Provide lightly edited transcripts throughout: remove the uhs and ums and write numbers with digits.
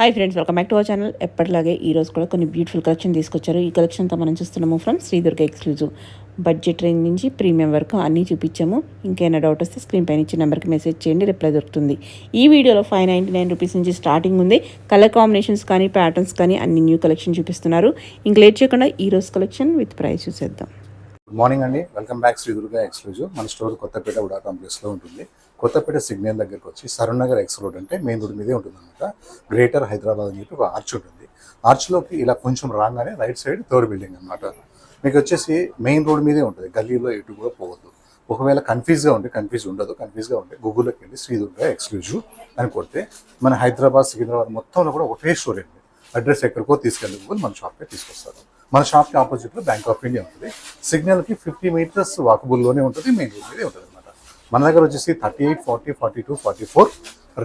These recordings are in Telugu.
Hi friends, welcome back to our channel. ఎప్పటిలాగే ఈరోజు కూడా కొన్ని బ్యూటిఫుల్ కలెక్షన్ తీసుకొచ్చారు. ఈ కలెక్షన్ అంతా మనం చూస్తున్నాము from Sri Durga exclusive. Budget range నుంచి ప్రీమియం వరకు అన్నీ చూపించాము. ఇంకేమైనా డౌట్ వస్తే స్క్రీన్ పైన ఇచ్చిన నెంబర్కి మెసేజ్ చేయండి, రిప్లై దొరుకుతుంది. ఈ వీడియోలో 599 రూపీస్ నుంచి స్టార్టింగ్ ఉంది. కలర్ కాంబినేషన్స్ కానీ ప్యాటర్న్స్ కానీ అన్ని న్యూ కలెక్షన్ చూపిస్తున్నారు. ఇంక లేట్ చేయకుండా ఈ రోజు కలెక్షన్ విత్ ప్రైస్ చూసేద్దాం. గుడ్ మార్నింగ్ అండి, వెల్కమ్ బ్యాక్ శ్రీదుర్గ ఎక్స్క్లూజివ్. మన స్టోర్ కొత్తపేట ఉడా కాంప్లెక్స్లో ఉంటుంది. కొత్తపేట సిగ్నల్ దగ్గరకు వచ్చి సరూర్ నగర్ ఎక్స్ రోడ్ అంటే మెయిన్ రోడ్ మీదే ఉంటుంది అనమాట. గ్రేటర్ హైదరాబాద్ అని చెప్పి ఒక ఆర్చ్ ఉంటుంది. ఆర్చ్లోకి ఇలా కొంచెం రాగానే రైట్ సైడ్ థర్డ్ బిల్డింగ్ అనమాట. మీకు వచ్చేసి మెయిన్ రోడ్ మీదే ఉంటుంది, గల్లీలో ఎటు కూడా పోవద్దు. ఒకవేళ కన్ఫ్యూజ్గా ఉంటే గూగుల్లోకి వెళ్ళి శ్రీదుర్గ ఎక్స్క్లూజివ్ అని కొడితే మన హైదరాబాద్ సికింద్రాబాద్ మొత్తంలో కూడా ఒకటే స్టోర్ అండి. అడ్రస్ ఎక్కడికో తీసుకెళ్ళి గూగుల్ మన షాప్కి తీసుకొస్తారు. మన షాప్కి ఆపోజిట్లో బ్యాంక్ ఆఫ్ ఇండియా ఉంటుంది. సిగ్నల్కి 50 మీటర్స్ వాకబుల్లోనే ఉంటుంది, మెయిన్ రోడ్ మీదే ఉంటుంది అనమాట. మన దగ్గర వచ్చేసి 38, 40, 42, 44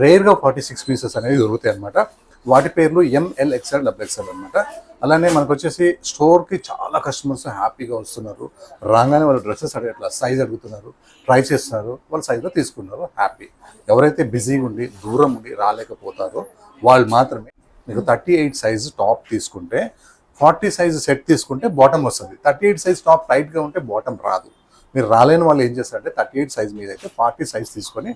రేర్గా 46 పీసెస్ అనేవి దొరుకుతాయి అనమాట. వాటి పేర్లు ML, XL, XXL అనమాట. అలానే మనకు వచ్చేసి స్టోర్కి చాలా కస్టమర్స్ హ్యాపీగా వస్తున్నారు. రాగానే వాళ్ళు డ్రెస్సెస్ అట్లా సైజ్ అడుగుతున్నారు, ట్రై చేస్తున్నారు, వాళ్ళు సైజ్లో తీసుకున్నారు, హ్యాపీ. ఎవరైతే బిజీగా ఉండి దూరం ఉండి రాలేకపోతారో వాళ్ళు మాత్రమే మీకు 38 సైజు టాప్ తీసుకుంటే 40 సైజు సెట్ తీసుకుంటే బాటమ్ వస్తుంది. 38 సైజ్ టాప్ టైట్గా ఉంటే బాటమ్ రాదు. మీరు రాలేని వాళ్ళు ఏం చేస్తారంటే 38 సైజ్ మీద అయితే 40 సైజ్ తీసుకొని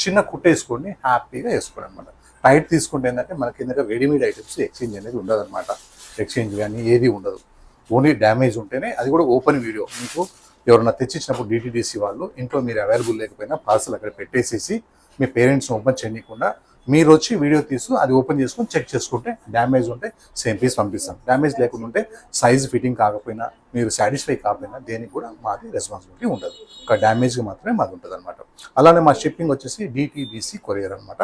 చిన్న కుట్టేసుకొని హ్యాపీగా వేసుకోండి అనమాట. టైట్ తీసుకుంటే ఏంటంటే మనకి ఏంటంటే రెడీమేడ్ ఐటమ్స్ ఎక్స్చేంజ్ అనేది ఉండదు అనమాట. ఎక్స్చేంజ్ కానీ ఏది ఉండదు, ఓన్లీ డ్యామేజ్ ఉంటేనే, అది కూడా ఓపెన్ వీడియో. మీకు ఎవరన్నా తెచ్చిచ్చినప్పుడు DTDC వాళ్ళు ఇంట్లో మీరు అవైలబుల్ లేకపోయినా పార్సల్ అక్కడ పెట్టేసేసి మీ పేరెంట్స్ ఓపెన్ చేయకుండా మీరు వచ్చి వీడియో తీసు అది ఓపెన్ చేసుకొని చెక్ చేసుకుంటే డ్యామేజ్ ఉంటే సేమ్ పీస్ పంపిస్తాం. డ్యామేజ్ లేకుండా ఉంటే సైజ్ ఫిట్టింగ్ కాకపోయినా మీరు సాటిస్ఫై కాకపోయినా దేనికి కూడా మాది రెస్పాన్సిబిలిటీ ఉండదు. ఒక డ్యామేజ్కి మాత్రమే మాది ఉంటుంది అనమాట. అలానే మా షిప్పింగ్ వచ్చేసి DTDC కొరియర్ అనమాట.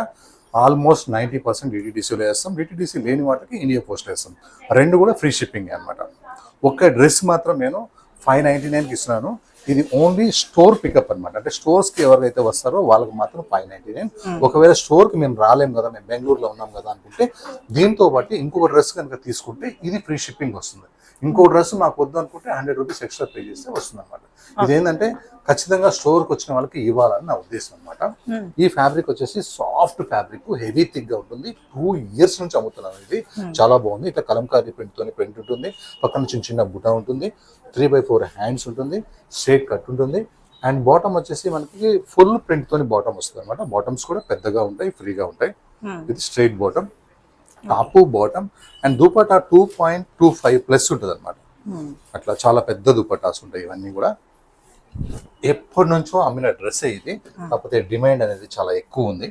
ఆల్మోస్ట్ 90% DTDCలో వేస్తాం. DTDC లేని వాటికి ఇండియా పోస్ట్ వేస్తాం. రెండు కూడా ఫ్రీ షిప్పింగ్ అనమాట. ఒక్క డ్రెస్ మాత్రం నేను 599కి ఇస్తున్నాను. ఇది ఓన్లీ స్టోర్ పికప్ అనమాట. అంటే స్టోర్స్కి ఎవరైతే వస్తారో వాళ్ళకి మాత్రం 599. ఒకవేళ స్టోర్కి మేము రాలేము కదా, మేము బెంగళూరులో ఉన్నాం కదా అనుకుంటే దీంతో పాటు ఇంకొక డ్రెస్ కనుక తీసుకుంటే ఇది ఫ్రీ షిప్పింగ్ వస్తుంది. ఇంకో డ్రెస్ మాకు వద్దు అనుకుంటే 100 రూపీస్ ఎక్స్ట్రా పే చేస్తే వస్తుంది అనమాట. ఇదేంటంటే ఖచ్చితంగా స్టోర్కి వచ్చిన వాళ్ళకి ఇవ్వాలని నా ఉద్దేశం అనమాట. ఈ ఫ్యాబ్రిక్ వచ్చేసి సాఫ్ట్ ఫ్యాబ్రిక్, హెవీ థిక్ గా ఉంటుంది. 2 ఇయర్స్ నుంచి అమ్ముతున్నాను. ఇది చాలా బాగుంది. ఇట్లా కలంకారీ ప్రింట్ ఉంటుంది. పక్కన చిన్న చిన్న బుట్ట ఉంటుంది. 3/4 హ్యాండ్స్ ఉంటుంది. స్ట్రేట్ కట్ ఉంటుంది. అండ్ బాటమ్ వచ్చేసి మనకి ఫుల్ ప్రింట్ తోని బాటమ్ వస్తుంది అనమాట. బాటమ్స్ కూడా పెద్దగా ఉంటాయి, ఫ్రీగా ఉంటాయి. ఇది straight bottom, top bottom. And dupatta 2.25 plus ఉంటుంది అనమాట. అట్లా చాలా పెద్ద దుపట్టాస్ ఉంటాయి. ఇవన్నీ కూడా ఎప్పటి నుంచో అమ్మిన డ్రెస్ ఇది, కాకపోతే డిమాండ్ అనేది చాలా ఎక్కువ ఉంది.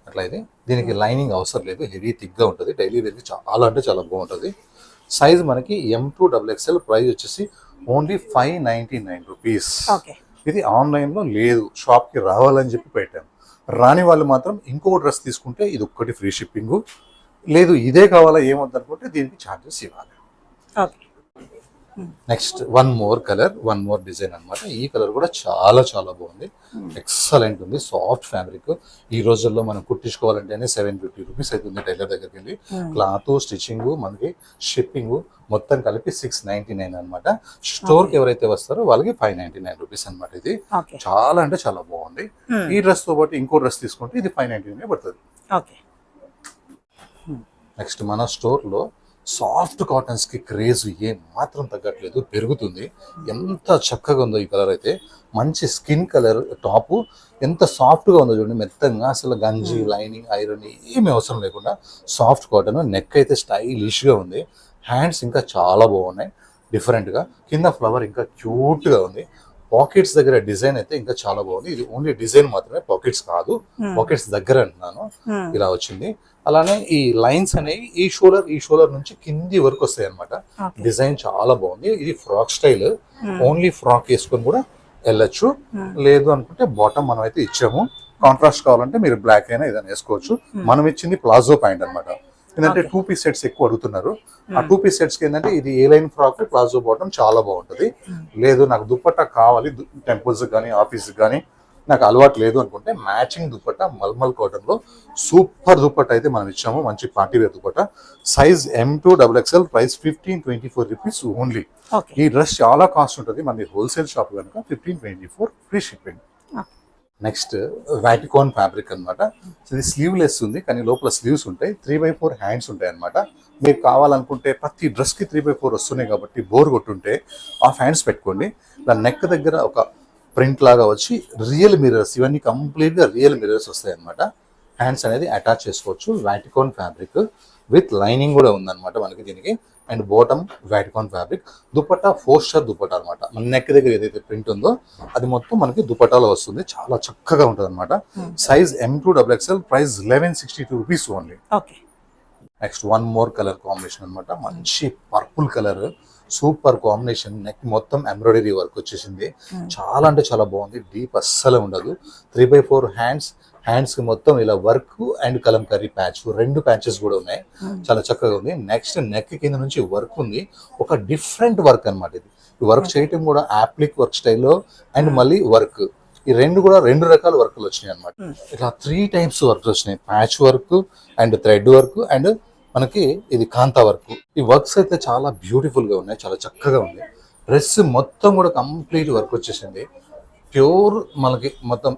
అట్లా ఇది దీనికి లైనింగ్ అవసరం లేదు, హెవీ థిక్గా ఉంటుంది. డైలీ వేర్కి చాలా అంటే చాలా బాగుంటుంది. సైజ్ మనకి M to XXL. ప్రైస్ వచ్చేసి ఓన్లీ 599 రూపీస్. ఇది ఆన్లైన్లో లేదు, షాప్కి రావాలని చెప్పి పెట్టాము. రాని వాళ్ళు మాత్రం ఇంకో డ్రెస్ తీసుకుంటే ఇది ఒక్కటి ఫ్రీ షిప్పింగ్. లేదు ఇదే కావాలా ఏమొద్దనుకుంటే దీనికి ఛార్జెస్ ఇవ్వాలి. Next one more colour, one more design అనమాట. ఈ కలర్ కూడా చాలా చాలా బాగుంది, ఎక్సలెంట్ ఉంది. Soft fabric. ఈ రోజుల్లో మనం కుట్టించుకోవాలంటేనే 750 రూపీస్ అవుతుంది టైలర్ దగ్గరికి వెళ్ళి. క్లాత్, స్టిచ్చింగ్, మనకి షిప్పింగ్ మొత్తం కలిపి 699 అనమాట. స్టోర్కి ఎవరైతే వస్తారో వాళ్ళకి 599 రూపీస్ అనమాట. ఇది చాలా అంటే చాలా బాగుంది. ఈ డ్రెస్ తో పాటు ఇంకో డ్రెస్ తీసుకుంటే ఇది 599 పడుతుంది. నెక్స్ట్ మన స్టోర్లో సాఫ్ట్ కాటన్స్కి క్రేజ్ ఏం మాత్రం తగ్గట్లేదు, పెరుగుతుంది. ఎంత చక్కగా ఉందో ఈ కలర్ అయితే. మంచి స్కిన్ కలర్ టాపు, ఎంత సాఫ్ట్గా ఉందో చూడండి, మెత్తంగా. అసలు గంజి, లైనింగ్, ఐరన్ ఏమీ అవసరం లేకుండా సాఫ్ట్ కాటన్. నెక్ అయితే స్టైలిష్గా ఉంది. హ్యాండ్స్ ఇంకా చాలా బాగున్నాయి డిఫరెంట్గా. కింద ఫ్లవర్ ఇంకా క్యూట్గా ఉంది. పాకెట్స్ దగ్గర డిజైన్ అయితే ఇంకా చాలా బాగుంది. ఇది ఓన్లీ డిజైన్ మాత్రమే, పాకెట్స్ కాదు. పాకెట్స్ దగ్గర అంటున్నాను, ఇలా వచ్చింది. అలానే ఈ లైన్స్ అనేవి ఈ షోలర్ నుంచి కింది వరకు వస్తాయి అనమాట. డిజైన్ చాలా బాగుంది. ఇది ఫ్రాక్ స్టైల్, ఓన్లీ ఫ్రాక్ వేసుకొని కూడా వెళ్ళొచ్చు. లేదు అనుకుంటే బాటమ్ మనం అయితే ఇచ్చాము. కాంట్రాస్ట్ కావాలంటే మీరు బ్లాక్ అయినా ఏదైనా వేసుకోవచ్చు. మనం ఇచ్చింది ప్లాజో ప్యాంట్ అనమాట. ఏంటంటే 2 పీస్ సెట్స్ ఎక్కువ అడుగుతున్నారు. ఆ 2 పీస్ సెట్స్కి ఏంటంటే ఇది ఏ లైన్ ఫ్రాక్, ప్లాజో బాటమ్ చాలా బాగుంటుంది. లేదు నాకు దుపట్టా కావాలి, టెంపుల్స్కి కానీ ఆఫీస్కి కానీ నాకు అలవాటు లేదు అనుకుంటే మ్యాచింగ్ దుపట్టా మల్మల్ కాటన్లో సూపర్ దుపట్టా అయితే మనం ఇచ్చాము. మంచి party wear dupatta. Size M to XXL. Price 1524 rupees only. ఈ డ్రెస్ చాలా కాస్ట్ ఉంటుంది. మన హోల్సేల్ షాప్ కనుక 1524 free shipping. Next Vatican fabric అనమాట. ఇది స్లీవ్లెస్ ఉంది కానీ లోపల స్లీవ్స్ ఉంటాయి. 3x4 హ్యాండ్స్ ఉంటాయి అనమాట. మీరు కావాలనుకుంటే ప్రతి డ్రెస్కి 3x4 వస్తున్నాయి కాబట్టి బోర్ కొట్టుంటే హాఫ్ హ్యాండ్స్ పెట్టుకోండి. ఇలా నెక్ దగ్గర ఒక ప్రింట్ లాగా వచ్చి రియల్ మిర్రర్స్, ఇవన్నీ కంప్లీట్గా రియల్ మిర్రర్స్ వస్తాయి అనమాట. హ్యాండ్స్ అనేది అటాచ్ చేసుకోవచ్చు. వాటికాన్ ఫ్యాబ్రిక్ విత్ లైనింగ్ కూడా ఉందన్నమాట మనకి దీనికి. And bottom Vatican fabric. Dupatta ఫోస్టర్ దుపట్టా అనమాట. మన నెక్ దగ్గర ఏదైతే ప్రింట్ ఉందో అది మొత్తం మనకి దుపట్టాలో వస్తుంది. చాలా చక్కగా ఉంటుంది అనమాట. Size M2XXL, price 1162 rupees only. Okay. Next one more colour combination అనమాట. మంచి purple colour, super combination. Neck మొత్తం ఎంబ్రాయిడరీ వర్క్ వచ్చేసింది. చాలా అంటే చాలా బాగుంది. డీప్ అస్సలే ఉండదు. 3x4 హ్యాండ్స్ కి మొత్తం ఇలా work and kalamkari patch, 2 patches కూడా ఉన్నాయి. చాలా చక్కగా ఉంది. నెక్స్ట్ నెక్ కింద నుంచి వర్క్ ఉంది. ఒక డిఫరెంట్ వర్క్ అనమాట. ఇది ఈ వర్క్ చేయటం కూడా యాప్లిక్ వర్క్ స్టైల్లో అండ్ మళ్ళీ వర్క్, ఈ రెండు కూడా 2 రకాల వర్క్లు వచ్చినాయి అనమాట. ఇట్లా 3 టైప్స్ వర్క్స్ వచ్చినాయి. Patch work and thread work and మనకి ఇది కాంతా వర్క్. ఈ వర్క్స్ అయితే చాలా బ్యూటిఫుల్ గా ఉన్నాయి. చాలా చక్కగా ఉంది. డ్రెస్ మొత్తం కూడా కంప్లీట్ వర్క్ వచ్చేసింది. ప్యూర్ మనకి మొత్తం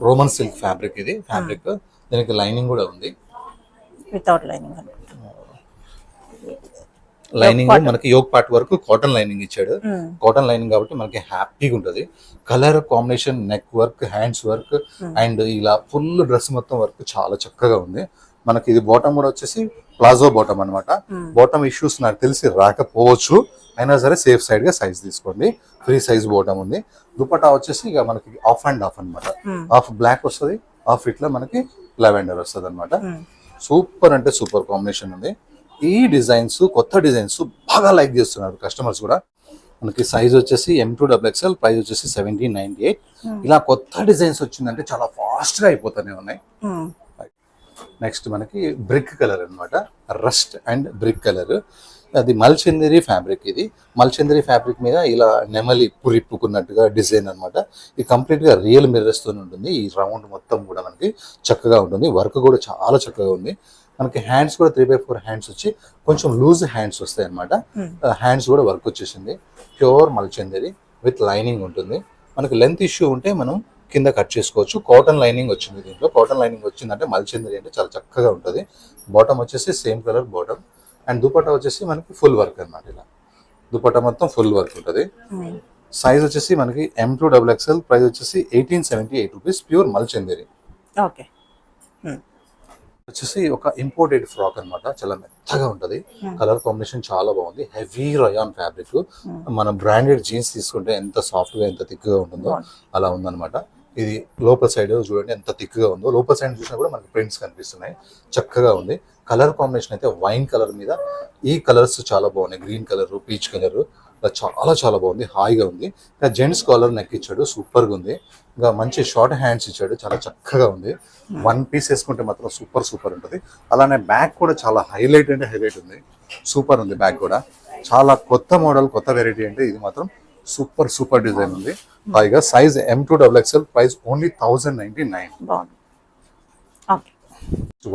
రోమన్ సిల్క్ ఫ్యాబ్రిక్. ఇది ఫ్యాబ్రిక్ దీనికి లైనింగ్ కూడా ఉంది. వితౌట్ లైనింగ్ లైనింగ్ మనకి యోగ్ పార్ట్ వరకు కాటన్ లైనింగ్ ఇచ్చాడు. కాటన్ లైనింగ్ కాబట్టి మనకి హ్యాపీగా ఉంటుంది. Colour combination, neck work, hands work and ఇలా ఫుల్ డ్రెస్ మొత్తం వర్క్ చాలా చక్కగా ఉంది. మనకి ఇది బాటమ్ కూడా వచ్చేసి ప్లాజో బాటమ్ అనమాట. బాటమ్ ఇష్యూస్ నాకు తెలిసి రాకపోవచ్చు, అయినా సరే సేఫ్ సైడ్ గా సైజ్ తీసుకోండి. ఫ్రీ సైజ్ బాటమ్ ఉంది. దుపట్టా వచ్చేసి ఇక మనకి ఆఫ్ అండ్ ఆఫ్ అనమాట. హాఫ్ బ్లాక్ వస్తుంది, హాఫ్ ఇట్లా మనకి లెవెండర్ వస్తుంది అనమాట. సూపర్ అంటే సూపర్ కాంబినేషన్ ఉంది. ఈ డిజైన్స్, కొత్త డిజైన్స్ బాగా లైక్ చేస్తున్నారు కస్టమర్స్ కూడా. మనకి సైజ్ వచ్చేసి M2XXL, ప్రైస్ వచ్చేసి 1798. ఇలా కొత్త డిజైన్స్ వచ్చిందంటే చాలా ఫాస్ట్ గా అయిపోతానే ఉన్నాయి. నెక్స్ట్ మనకి బ్రిక్ కలర్ అనమాట. Rust and brick colour. అది మల్చందరి ఫ్యాబ్రిక్. ఇది మల్చందరి ఫ్యాబ్రిక్ మీద ఇలా నెమలి పురిప్పుకున్నట్టుగా డిజైన్ అనమాట. ఇది కంప్లీట్ గా రియల్ మిర్రర్స్ తో ఉంటుంది. ఈ రౌండ్ మొత్తం కూడా మనకి చక్కగా ఉంటుంది. వర్క్ కూడా చాలా చక్కగా ఉంది. మనకి హ్యాండ్స్ కూడా 3x4 హ్యాండ్స్ వచ్చి కొంచెం లూజ్ హ్యాండ్స్ వస్తాయి అనమాట. హ్యాండ్స్ కూడా వర్క్ వచ్చేసింది. ప్యూర్ మల్చందరి విత్ లైనింగ్ ఉంటుంది. మనకి లెంత్ ఇష్యూ ఉంటే మనం కింద కట్ చేసుకోవచ్చు. కాటన్ లైనింగ్ వచ్చింది దీంట్లో. కాటన్ లైనింగ్ వచ్చిందంటే మల్చందరి అంటే చాలా చక్కగా ఉంటుంది. బాటమ్ వచ్చేసి same colour bottom and dupatta వచ్చేసి మనకి ఫుల్ వర్క్ అనమాట. ఇలా దుపట్టా మొత్తం ఫుల్ వర్క్ ఉంటుంది. సైజ్ వచ్చేసి మనకి M2XXL, ప్రైస్ వచ్చేసి 1878 రూపీస్. ప్యూర్ మల్చందరి. ఓకే. వచ్చేసి ఒక ఇంపోర్టెడ్ ఫ్రాక్ అనమాట. చాలా మెత్తగా ఉంటది. కలర్ కాంబినేషన్ చాలా బాగుంది. Heavy rayon fabric. మన బ్రాండెడ్ జీన్స్ తీసుకుంటే ఎంత సాఫ్ట్ గా ఎంత థిక్ గా ఉంటుందో అలా ఉందన్నమాట. ఇది లోపల సైడ్ చూడండి ఎంత థిక్ గా ఉందో. లోపల సైడ్ చూసినా కూడా మనకి ప్రింట్స్ కనిపిస్తున్నాయి. చక్కగా ఉంది. కలర్ కాంబినేషన్ అయితే వైన్ కలర్ మీద ఈ కలర్స్ చాలా బాగున్నాయి. గ్రీన్ కలర్, పీచ్ కలర్, చాలా చాలా బాగుంది. హాయిగా ఉంది. ఇంకా జెంట్స్ కాలర్ నెక్ ఇచ్చాడు. సూపర్ గా ఉంది. ఇంకా మంచి షార్ట్ హ్యాండ్స్ ఇచ్చాడు. చాలా చక్కగా ఉంది. 1 పీస్ వేసుకుంటే మాత్రం సూపర్ సూపర్ ఉంటుంది. అలానే బ్యాగ్ కూడా చాలా హైలైట్ అంటే హైలైట్ ఉంది. సూపర్ ఉంది బ్యాగ్ కూడా. చాలా కొత్త మోడల్, కొత్త వెరైటీ అంటే ఇది మాత్రం సూపర్ సూపర్ డిజైన్ ఉంది. హాయిగా size M2XXL, price only 1099.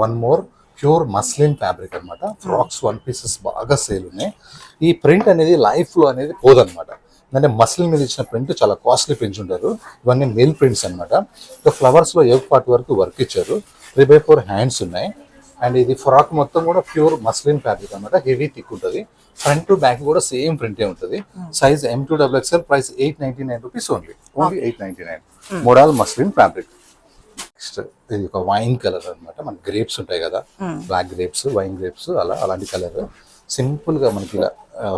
One more pure muslin fabric అనమాట. ఫ్రాక్స్ 1 పీసెస్ బాగా సేల్ ఉన్నాయి. ఈ ప్రింట్ అనేది లైఫ్ లో అనేది పోదనమాట. అంటే మస్లిన్ మీద ఇచ్చిన ప్రింట్ చాలా కాస్ట్లీ ప్రింట్స్ ఉంటారు. ఇవన్నీ మెయిల్ ప్రింట్స్ అనమాట. ఫ్లవర్స్ లో ఎగ్ పార్ట్ వరకు వర్క్ ఇచ్చారు. 3x4 హ్యాండ్స్ ఉన్నాయి. అండ్ ఇది ఫ్రాక్ మొత్తం కూడా ప్యూర్ మస్లిన్ ఫ్యాబ్రిక్ అనమాట. హెవీ థిక్ ఉంటుంది. ఫ్రంట్ టు బ్యాక్ కూడా సేమ్ ప్రింటే ఉంటుంది. Size M2XXL, price 899 rupees only. 899. Model muslin fabric. Next ఇది ఒక వైన్ కలర్ అనమాట. మన గ్రేప్స్ ఉంటాయి కదా, బ్లాక్ గ్రేప్స్, వైన్ గ్రేప్స్, అలాంటి కలర్. సింపుల్ గా మనకి ఇలా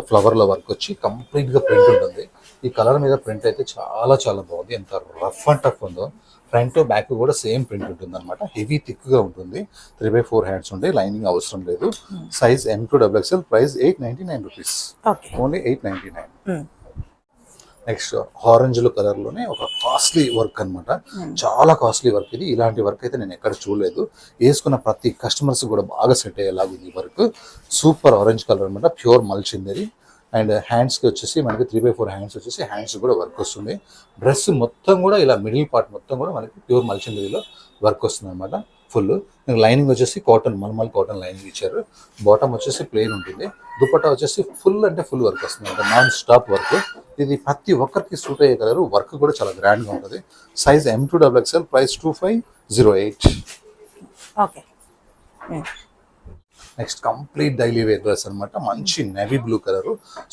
ఫ్లవర్ లో వర్క్ వచ్చి కంప్లీట్ గా ప్రింట్ ఉంటుంది. ఈ కలర్ మీద ప్రింట్ అయితే చాలా చాలా బాగుంది. ఎంత రఫ్ అండ్ టఫ్ ఉందో. ఫ్రంట్ బ్యాక్ కూడా సేమ్ ప్రింట్ ఉంటుంది అనమాట. హెవీ థిక్ గా ఉంటుంది. 3x4 హ్యాండ్స్ ఉంటాయి. లైనింగ్ అవసరం లేదు. Size M2XXL, price 899 rupees. Only 899. Next orange colour లోనే ఒక కాస్ట్లీ వర్క్ అనమాట. చాలా కాస్ట్లీ వర్క్ ఇది. ఇలాంటి వర్క్ అయితే నేను ఎక్కడ చూడలేదు. వేసుకున్న ప్రతి కస్టమర్స్ కూడా బాగా సెట్ అయ్యేలాగా ఉంది వర్క్. సూపర్ ఆరెంజ్ కలర్ అనమాట. ప్యూర్ మల్చిందరి. అండ్ హ్యాండ్స్కి వచ్చేసి మనకి 3x4 హ్యాండ్స్ వచ్చేసి హ్యాండ్స్ కూడా వర్క్ వస్తుంది. డ్రెస్ మొత్తం కూడా ఇలా మిడిల్ పార్ట్ మొత్తం కూడా మనకి ప్యూర్ మల్చిందరిలో వర్క్ వస్తుంది అనమాట. ఫుల్. లైనింగ్ వచ్చేసి కాటన్ మల్మల్ కాటన్ లైనింగ్ ఇచ్చారు. బాటమ్ వచ్చేసి ప్లెయిన్ ఉంటుంది. దుపట్టా వచ్చేసి ఫుల్ అంటే ఫుల్ వర్క్ వస్తుంది, అంటే నాన్ స్టాప్ వర్క్. ఇది ప్రతి ఒక్కరికి సూట్ అయ్యే కలర్. వర్క్ కూడా చాలా గ్రాండ్గా ఉంటుంది. Size M2XXL, price 2508. Okay. Next complete daily wear dress అనమాట. మంచి navy blue colour,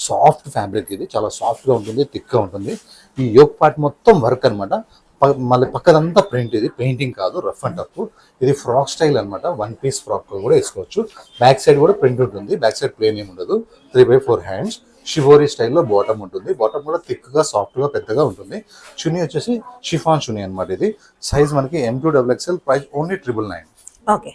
soft fabric. ఇది చాలా సాఫ్ట్గా ఉంటుంది, థిక్గా ఉంటుంది. ఈ యోక్ పార్ట్ మొత్తం వర్క్ అనమాట. మళ్ళీ పక్కదంతా ప్రింట్. ఇది పెయింటింగ్ కాదు, రఫ్ అండ్ టఫ్. ఇది ఫ్రాక్ స్టైల్ అనమాట. 1 పీస్ ఫ్రాక్ కూడా వేసుకోవచ్చు. బ్యాక్ సైడ్ కూడా ప్రింట్ ఉంటుంది, బ్యాక్ సైడ్ ప్లేన్ ఏమి ఉండదు. 3/4 హ్యాండ్స్. షివోరీ స్టైల్లో బాటమ్ ఉంటుంది. బాటమ్ కూడా థిక్గా, సాఫ్ట్గా, పెద్దగా ఉంటుంది. చున్నీ వచ్చేసి షిఫాన్ చున్నీ అనమాట. ఇది సైజ్ మనకి M2XXL, price only 999. Okay.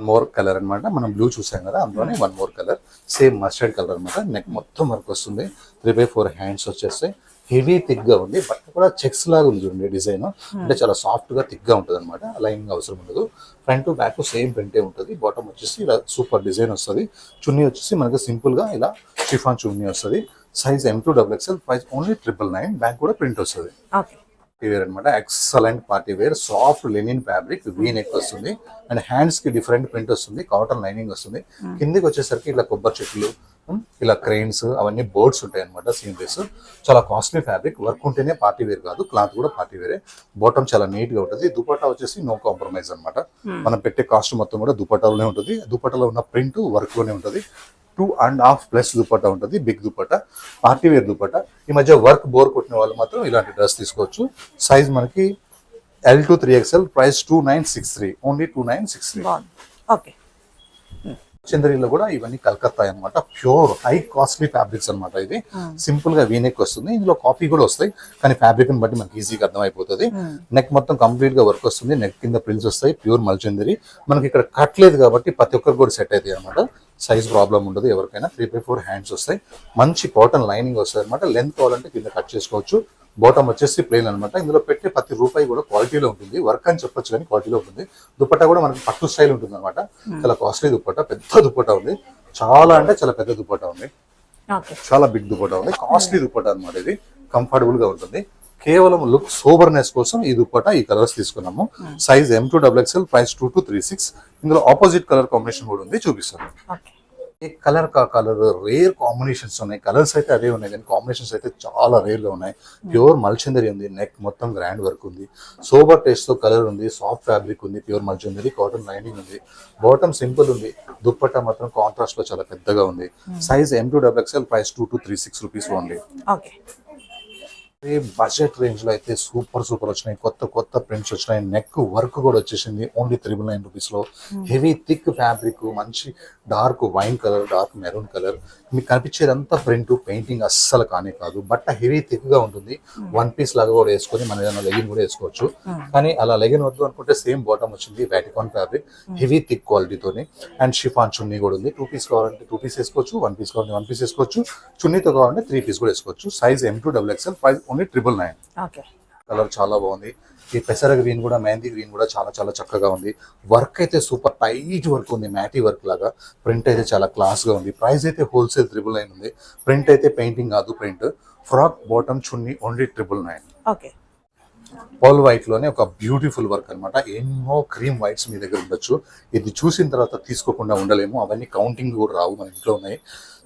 More colour అనమాట. మనం బ్లూ చూసాం కదా, అందులోనే 1 more colour. Same mustard colour అనమాట. నెక్ మొత్తం వర్క్ వస్తుంది. 3/4 హ్యాండ్స్ వచ్చేస్తాయి. హెవీ థిక్ గా ఉంది. బట్ కూడా చెక్స్ లాగా ఉంది చూడండి డిజైన్. అంటే చాలా సాఫ్ట్ గా థిక్ గా ఉంటుంది అనమాట. లైనింగ్ అవసరం ఉండదు. ఫ్రంట్ టు బ్యాక్ సేమ్ ప్రింటే ఉంటుంది. బాటమ్ వచ్చేసి ఇలా సూపర్ డిజైన్ వస్తుంది. చున్నీ వచ్చేసి మనకి సింపుల్ గా ఇలా షిఫాన్ చున్నీ వస్తుంది. Size M2XXL, price only 999. Back కూడా ప్రింట్ వస్తుంది. ఓకే. పార్టీ వేర్ అనమాట. Excellent party wear. Soft linen fabric, V neck వస్తుంది. అండ్ హ్యాండ్స్ కి డిఫరెంట్ ప్రింట్ వస్తుంది. కాటన్ లైనింగ్ వస్తుంది. కిందికి వచ్చేసరికి ఇలా కొబ్బరి చెట్లు, ఇలా క్రెయిన్స్, అవన్నీ బోర్డ్స్ ఉంటాయి అనమాట. సీనరీస్. చాలా కాస్ట్లీ ఫ్యాబ్రిక్. వర్క్ ఉంటేనే పార్టీ వేర్ కాదు, క్లాత్ కూడా పార్టీ వేరే. బాటమ్ చాలా నీట్ గా ఉంటుంది. దుపట్టా వచ్చేసి నో కాంప్రమైజ్ అనమాట. మనం పెట్టే కాస్ట్ మొత్తం కూడా దుపట్టాలోనే ఉంటుంది. దుపట్టాలో ఉన్న ప్రింట్ వర్క్ లోనే ఉంటుంది. 2.5 ప్లస్ దుపట్టా ఉంటుంది. Big dupatta, party wear dupatta. ఈ మధ్య వర్క్ బోర్ కొట్టిన వాళ్ళు మాత్రం ఇలాంటి డ్రెస్ తీసుకోవచ్చు. సైజ్ మనకి L2 3XL, price 2963. Only 2963. Okay. చందరిలో కూడా ఇవన్నీ కలకత్తా అనమాట. ప్యూర్ హై కాస్ట్లీ ఫ్యాబ్రిక్స్ అనమాట. ఇది సింపుల్ గా వీనెక్ వస్తుంది. ఇందులో కాపీ కూడా వస్తాయి, కానీ ఫ్యాబ్రిక్ ని బట్టి మనకి ఈజీగా అర్థమైపోతుంది. నెక్ మొత్తం కంప్లీట్ గా వర్క్ వస్తుంది. నెక్ కింద ప్రిల్స్ వస్తాయి. ప్యూర్ మల్చందరి. మనకి ఇక్కడ కట్ లేదు కాబట్టి ప్రతి ఒక్కరు కూడా సెట్ అవుతాయి అనమాట. సైజ్ ప్రాబ్లం ఉండదు ఎవరికైనా. 3/4 హ్యాండ్స్ వస్తాయి. మంచి కాటన్ లైనింగ్ వస్తుంది అనమాట. లెంత్ కావాలంటే కింద కట్ చేసుకోవచ్చు. బాటమ్ వచ్చేసి ప్లెయిన్ అనమాట. ఇందులో పెట్టే ప్రతి రూపాయి కూడా క్వాలిటీలో ఉంటుంది. వర్క్ అని చెప్పొచ్చు కానీ క్వాలిటీలో ఉంటుంది. దుపట్టా కూడా మనకి పట్టు స్టైల్ ఉంటుంది అనమాట. చాలా కాస్ట్లీ దుపట్టా, పెద్ద దుపట్టా ఉంది. చాలా అంటే చాలా పెద్ద దుపట్టా ఉంది. చాలా బిగ్ దుపట్టా ఉంది. కాస్ట్లీ దుపట్టా అనమాట. ఇది కంఫర్టబుల్ గా ఉంటుంది. కేవలం లుక్ సోబర్నెస్ కోసం ఈ దుపట్టా, ఈ కలర్స్ తీసుకున్నాము. Size M2XXL, price 2236. ఇందులో ఆపోజిట్ కలర్ కాంబినేషన్ కూడా ఉంది, చూపిస్తాను. కలర్ కా కలర్ రేర్ కాంబినేషన్స్ ఉన్నాయి. కలర్స్ అయితే అదే ఉన్నాయి, కానీ కాంబినేషన్స్ అయితే చాలా రేర్ గా ఉన్నాయి. ప్యూర్ మల్చందరి ఉంది. నెక్ మొత్తం గ్రాండ్ వర్క్ ఉంది. సోబర్ టేస్ట్ తో కలర్ ఉంది. సాఫ్ట్ ఫ్యాబ్రిక్ ఉంది. ప్యూర్ మల్చందరి. కాటన్ లైనింగ్ ఉంది. బాటమ్ సింపుల్ ఉంది. దుపట్టా మాత్రం కాంట్రాస్ట్ లో చాలా పెద్దగా ఉంది. Size M2XXL, price 2236 rupees only. Budget range లో అయితే సూపర్ వచ్చినాయి. కొత్త ప్రింట్స్ వచ్చినాయి. నెక్ వర్క్ కూడా వచ్చేసింది. ఓన్లీ 999 రూపీస్ లో. హెవీ థిక్ ఫ్యాబ్రిక్, మంచి dark wine colour, dark maroon colour. మీకు కనిపించేదంతా ప్రింట్, పెయింటింగ్ అస్సలు కానే కాదు. బట్ట హెవీ థిక్ గా ఉంటుంది. 1 పీస్ లాగా కూడా వేసుకొని మనం ఏదైనా లెగిన్ కూడా వేసుకోవచ్చు. కానీ అలా లెగిన్ వద్దు అనుకుంటే సేమ్ బాటమ్ వచ్చింది. వాటికాన్ ఫ్యాబ్రిక్, హెవీ థిక్ క్వాలిటీతోని. అండ్ షిఫాన్ చున్నీ కూడా ఉంది. 2 పీస్ కావాలంటే 2 పీస్ వేసుకోవచ్చు. 1 పీస్ కావాలంటే 1 పీస్ వేసుకోవచ్చు. చున్నీతో కావాలంటే 3 పీస్ కూడా వేసుకోవచ్చు. Size M2XXL, price only 999. Colour చాలా బాగుంది. ఈ పెసర గ్రీన్ కూడా, మెహందీ గ్రీన్ కూడా చాలా చాలా చక్కగా ఉంది. వర్క్ అయితే సూపర్ టైట్ వర్క్ ఉంది. మ్యాటీ వర్క్ లాగా. ప్రింట్ అయితే చాలా క్లాస్ గా ఉంది. ప్రైస్ అయితే హోల్సేల్ 999 ఉంది. ప్రింట్ అయితే పెయింటింగ్ కాదు, ప్రింట్. ఫ్రాక్ బాటమ్ చున్నీ ఓన్లీ 999. పాల్ వైట్ లోనే ఒక బ్యూటిఫుల్ వర్క్ అనమాట. ఎన్నో క్రీమ్ వైట్స్ మీ దగ్గర ఉండొచ్చు. ఇది చూసిన తర్వాత తీసుకోకుండా ఉండలేము. అవన్నీ కౌంటింగ్ కూడా రావు, మన ఇంట్లో ఉన్నాయి.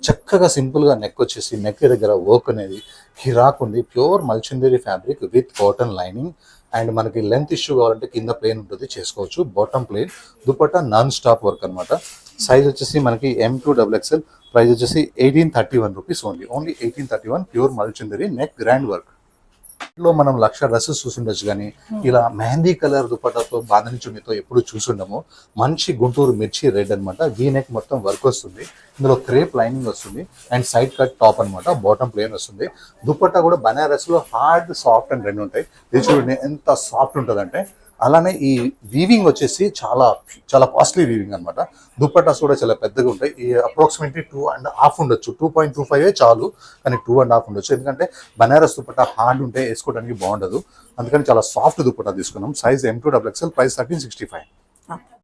చక్కగా సింపుల్ గా నెక్ వచ్చేసి, నెక్ దగ్గర వర్క్ అనేది హిరాక్ ఉంది. ప్యూర్ మల్చందరి fabric with cotton lining. And మనకి లెంత్ ఇష్యూ కావాలంటే కింద ప్లేన్ ఉంటుంది, చేసుకోవచ్చు. Bottom plain. Dupatta non stop work అనమాట. సైజ్ వచ్చేసి మనకి M2XXL, ప్రైస్ వచ్చేసి 1831 రూపీస్ ఓన్లీ. 1831. ప్యూర్ మల్చందరి. నెక్ గ్రాండ్ వర్క్ లో మనం 1,00,000 డ్రెస్సెస్ చూసుండొచ్చు, కానీ ఇలా మెహందీ కలర్ దుపట్టాతో, బాంధని చున్నీతో ఎప్పుడు చూసుండము. మంచి గుంటూరు మిర్చి రెడ్ అనమాట. వీ నెక్ మొత్తం వర్క్ వస్తుంది. ఇందులో క్రేప్ లైనింగ్ వస్తుంది. అండ్ సైడ్ కట్ టాప్ అనమాట. బాటమ్ ప్లేన్ వస్తుంది. దుపట్టా కూడా బనారస్ లో హార్డ్, సాఫ్ట్ అండ్ రెండు ఉంటాయి. ఇది చూడండి ఎంత సాఫ్ట్ ఉంటుంది అంటే. అలానే ఈ వీవింగ్ వచ్చేసి చాలా చాలా కాస్ట్లీ వీవింగ్ అనమాట. దుపట్టాస్ కూడా చాలా పెద్దగా ఉంటాయి. ఈ అప్రాక్సిమేట్లీ 2.5 ఉండొచ్చు. 2.25 చాలు, కానీ 2.5 ఉండొచ్చు. ఎందుకంటే బనారస్ దుపట్టా హార్డ్ ఉంటే వేసుకోవడానికి బాగుండదు. అందుకని చాలా సాఫ్ట్ దుపట్టా తీసుకున్నాం. Size M2XXL, price 1365.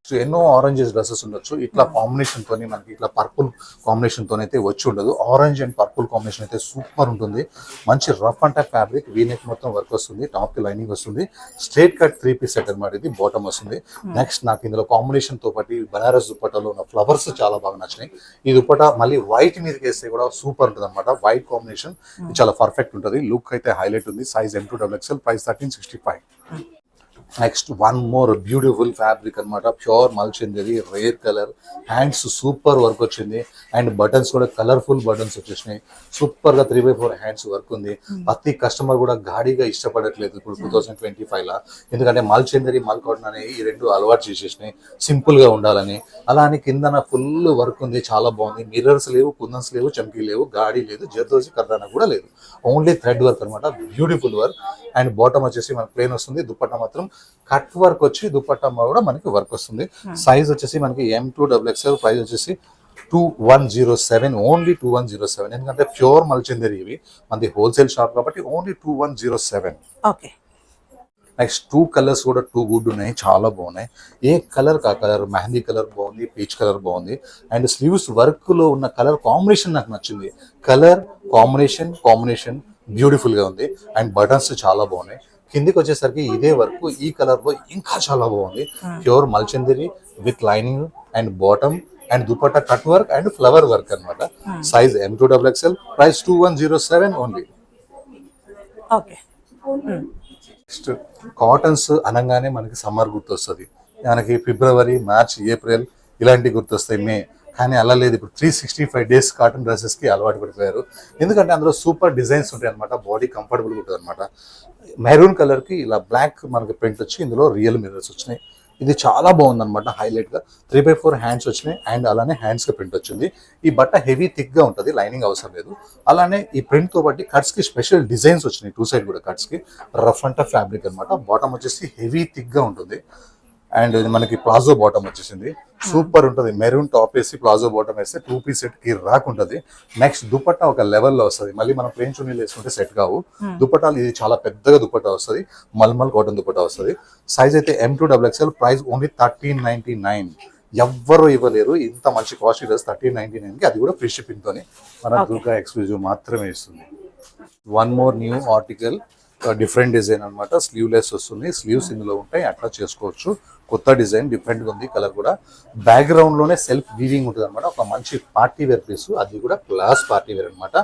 సో ఎన్నో ఆరెంజెస్ డ్రెస్సెస్ ఉండొచ్చు. ఇట్లా కాంబినేషన్ తోని మనకి ఇట్లా పర్పుల్ కాంబినేషన్ తోని అయితే వచ్చి ఉండదు. ఆరెంజ్ అండ్ పర్పుల్ కాంబినేషన్ అయితే సూపర్ ఉంటుంది. మంచి rough and tough fabric, V-neck మొత్తం వర్క్ వస్తుంది, టాప్ కి లైనింగ్ వస్తుంది, స్ట్రేట్ కట్ 3-piece సెట్ అనమాట. ఇది బాటమ్ వస్తుంది. నెక్స్ట్ నాకు ఇందులో కాంబినేషన్ తో పాటు బనారస్ దుప్పటాలో ఉన్న ఫ్లవర్స్ చాలా బాగా నచ్చినాయి. ఈ దుప్పటా మళ్ళీ వైట్ మీదకి వేస్తే కూడా సూపర్ ఉంటుంది అనమాట. వైట్ కాంబినేషన్ చాలా పర్ఫెక్ట్ ఉంటుంది. లుక్ అయితే హైలైట్ ఉంది. Size M2XXL, price 1365. Next one more beautiful fabric అనమాట. ప్యూర్ మల్చిందరి, rare colour, hands super work వచ్చింది అండ్ బటన్స్ కూడా కలర్ఫుల్ బటన్స్ వచ్చేసినాయి. సూపర్ గా 3/4 హ్యాండ్స్ వర్క్ ఉంది. ప్రతి కస్టమర్ కూడా గాడిగా ఇష్టపడట్లేదు ఇప్పుడు 2025 లా. ఎందుకంటే మల్చిందరి, మల్ కాటన్ అనే ఈ రెండు అలవాటు చేసేసినాయి సింపుల్ గా ఉండాలని. అలా అని కిందన ఫుల్ వర్క్ ఉంది, చాలా బాగుంది. మిర్రర్స్ లేవు, కుందన్స్ లేవు, చమ్కీ లేవు, గాడి లేదు, జర్దోజీ కర్దానా కూడా లేదు. ఓన్లీ థ్రెడ్ వర్క్ అనమాట. Beautiful work. అండ్ బాటమ్ వచ్చేసి మనకి ప్లేన్ వస్తుంది. దుపట్టా మాత్రం కట్ వర్క్ వచ్చి దుపట్టా కూడా మనకి వర్క్ వస్తుంది. సైజ్ వచ్చేసి మనకి M2XXL, ప్రైస్ వచ్చేసి 2107, ఓన్లీ 2107. ఎందుకంటే ప్యూర్ మల్చిందరి ఇవి, మనది హోల్సేల్ షాప్ కాబట్టి ఓన్లీ 2107. ఓకే. నెక్స్ట్ 2 కలర్స్ కూడా 2 గుడ్ ఉన్నాయి, చాలా బాగున్నాయి. ఏ కలర్ కా కలర్, మెహందీ కలర్ బాగుంది, పీచ్ కలర్ బాగుంది. అండ్ స్లీవ్స్ వర్క్ లో ఉన్న కలర్ కాంబినేషన్ నాకు నచ్చింది. కలర్ కాంబినేషన్ బ్యూటిఫుల్ గా ఉంది. అండ్ బటన్స్ చాలా బాగున్నాయి. కిందికి వచ్చేసరికి ఇదే వర్క్ ఈ కలర్ లో ఇంకా చాలా బాగుంది. ప్యూర్ మల్చందరి with lining and bottom and dupatta cut work and flower work అనమాట. Size M2XXL, price 2107 only. Okay. Next cottons అనగానే మనకి సమ్మర్ గుర్తొస్తుంది. మనకి ఫిబ్రవరి, మార్చ్, ఏప్రిల్ ఇలాంటి గుర్తొస్తాయి, మే. కానీ అలా లేదు. ఇప్పుడు 365 days కాటన్ డ్రెస్సెస్ కి అలవాటు పడిపోయారు. ఎందుకంటే అందులో సూపర్ డిజైన్స్ ఉంటాయి అనమాట. బాడీ కంఫర్టబుల్ ఉంటుంది అనమాట. మెరూన్ కలర్ కి ఇలా బ్లాక్ మనకి ప్రింట్ వచ్చి ఇందులో రియల్ మిర్రర్స్ వచ్చినాయి. ఇది చాలా బాగుంది అనమాట. హైలైట్ గా 3/4 హ్యాండ్స్ వచ్చినాయి అండ్ అలానే హ్యాండ్స్ కి ప్రింట్ వచ్చింది. ఈ బట్ట హెవీ థిక్ గా ఉంటుంది, లైనింగ్ అవసరం లేదు. అలానే ఈ ప్రింట్ తో బట్టి కట్స్ కి స్పెషల్ డిజైన్స్ వచ్చినాయి. 2 సైడ్ కూడా కట్స్ కి రఫ్ అండ్ టఫ్ ఫ్యాబ్రిక్ అనమాట. బాటమ్ వచ్చేసి హెవీ థిక్ గా ఉంటుంది అండ్ ఇది మనకి ప్లాజో బాటమ్ వచ్చేసింది. సూపర్ ఉంటుంది. మెరూన్ టాప్ వేసి ప్లాజో బాటమ్ వేస్తే 2-piece సెట్ కి రాక్ ఉంటుంది. నెక్స్ట్ దుపట్టా ఒక లెవెల్లో వస్తుంది. మళ్ళీ మనం ప్లేన్ చున్నీలు వేసుకుంటే సెట్ కావు. దుపట్టాలు ఇది చాలా పెద్దగా దుపట్టా వస్తుంది. మల్మల్ కాటన్ దుపట్టా వస్తుంది. సైజ్ అయితే M2XXL, ప్రైస్ ఓన్లీ 1399. ఎవ్వరు ఇవ్వలేరు ఇంత మంచి కాస్ట్ డ్రెస్ 1399 కి, అది కూడా ఫ్రీ షిప్పింగ్ తోని మన దుర్గా ఎక్స్క్లూజివ్ మాత్రమే ఇస్తుంది. One more new article, different design అనమాట. స్లీవ్లెస్ వస్తుంది, స్లీవ్స్ ఇందులో ఉంటాయి, అట్లా చేసుకోవచ్చు. కొత్త డిజైన్, డిఫరెంట్ గా ఉంది. కలర్ కూడా బ్యాక్గ్రౌండ్ లోనే సెల్ఫ్ వీవింగ్ ఉంటుంది అనమాట. ఒక మంచి పార్టీ వేర్ పీస్, అది కూడా క్లాస్ పార్టీ వేర్ అనమాట.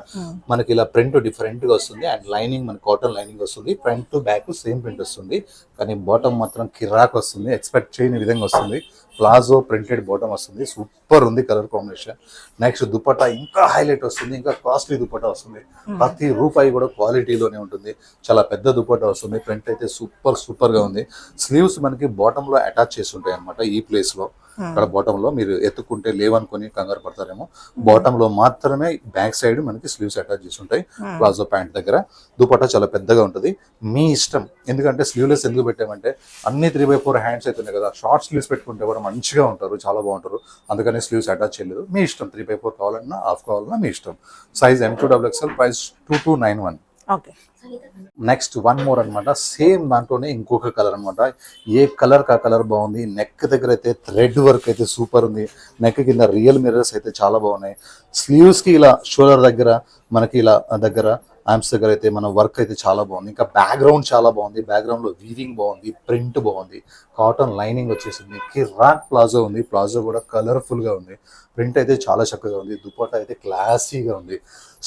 మనకి ఇలా ప్రింట్ డిఫరెంట్ గా వస్తుంది అండ్ లైనింగ్ మనకి కాటన్ లైనింగ్ వస్తుంది. Front to back same print వస్తుంది, కానీ బాటమ్ మాత్రం కిరాక్ వస్తుంది. ఎక్స్పెక్ట్ చేయని విధంగా వస్తుంది. ప్లాజో ప్రింటెడ్ బాటమ్ వస్తుంది. సూపర్ ఉంది కలర్ కాంబినేషన్. నెక్స్ట్ దుపట్టా ఇంకా హైలైట్ వస్తుంది, ఇంకా కాస్ట్లీ దుపట్టా వస్తుంది. ప్రతి రూపాయి కూడా క్వాలిటీలోనే ఉంటుంది. చాలా పెద్ద దుపట్టా వస్తుంది. ప్రింట్ అయితే సూపర్ గా ఉంది. స్లీవ్స్ మనకి బాటమ్ లో అటాచ్ చేసి ఉంటాయి అనమాట. ఈ ప్లేస్ లో ఇక్కడ బాటమ్ లో మీరు ఎత్తుకుంటే లేవనుకొని కంగారు పడతారేమో. బాటమ్ లో మాత్రమే బ్యాక్ సైడ్ మనకి స్లీవ్స్ అటాచ్ చేసి ఉంటాయి. ప్లాజో ప్యాంట్ దగ్గర దుపట్టా చాలా పెద్దగా ఉంటుంది. మీ ఇష్టం. ఎందుకంటే స్లీవ్లెస్ ఎందుకు పెట్టామంటే అన్ని 3/4 హ్యాండ్స్ అవుతున్నాయి కదా. షార్ట్ స్లీవ్స్ పెట్టుకుంటే కూడా మంచిగా ఉంటారు, చాలా బాగుంటారు. అందుకని స్లీవ్స్ అటాచ్ చేయలేదు. మీ ఇష్టం. 3/4 కావాలన్నా, హాఫ్ కావాలన్నా మీ ఇష్టం. Size M2XXL, price 2291. Okay. Next one more అనమాట. సేమ్ దాంట్లోనే ఇంకొక కలర్ అనమాట. ఏ కలర్ కా కలర్ బాగుంది. నెక్ దగ్గర అయితే థ్రెడ్ వర్క్ అయితే సూపర్ ఉంది. నెక్ కింద రియల్ మిర్రర్స్ అయితే చాలా బాగున్నాయి. స్లీవ్స్ కి ఇలా షోల్డర్ దగ్గర మనకి ఇలా దగ్గర ఆర్మ్స్ దగ్గర అయితే మన వర్క్ అయితే చాలా బాగుంది. ఇంకా బ్యాక్గ్రౌండ్ చాలా బాగుంది. బ్యాక్గ్రౌండ్ లో వీవింగ్ బాగుంది, ప్రింట్ బాగుంది, కాటన్ లైనింగ్ వచ్చేసింది. కిరాక్ ప్లాజో ఉంది. ప్లాజో కూడా కలర్ఫుల్ గా ఉంది. ప్రింట్ అయితే చాలా చక్కగా ఉంది. దుపట్టా అయితే క్లాసీగా ఉంది.